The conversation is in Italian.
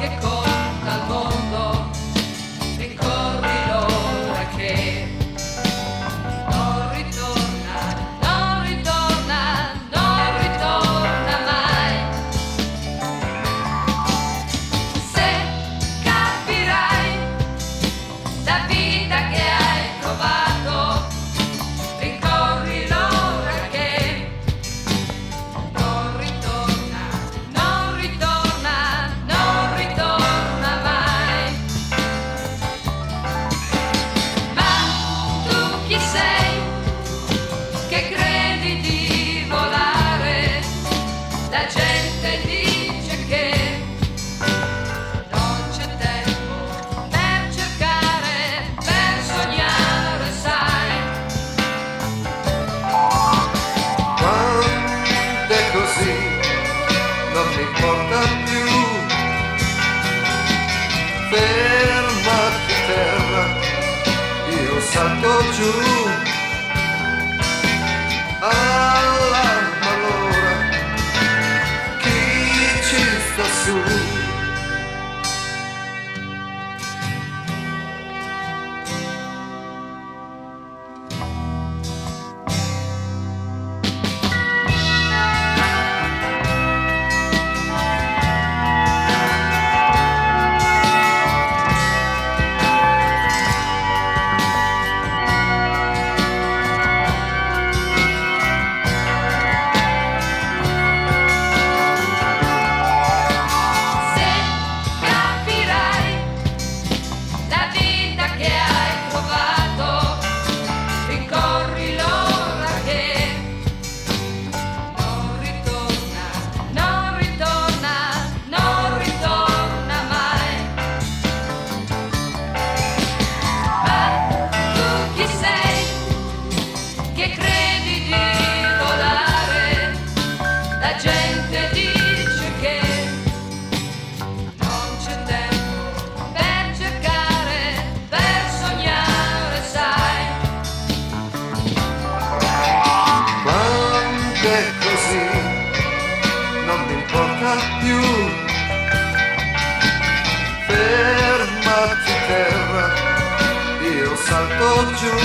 che conta al mondo, rincorri l'ora che non ritorna, non ritorna, non ritorna mai. Se capirai la vita che hai provato, rincorri l'ora che non ritorna, non ritorna, non ritorna mai. Ma tu chi sei che credi di volare? La gente dice che non c'è tempo per cercare, per sognare, sai. Quando è così non mi importa più, fermati terra, io salto giù alla malora, chi ci sta su. Se capirai la vita che hai provato, rincorri l'ora che non ritorna, non ritorna, non ritorna mai. Ma tu chi sei che credi di volare? La gente dice che non c'è tempo per cercare, per sognare, sai. Quando è così non mi importa più, fermati terra, io salto giù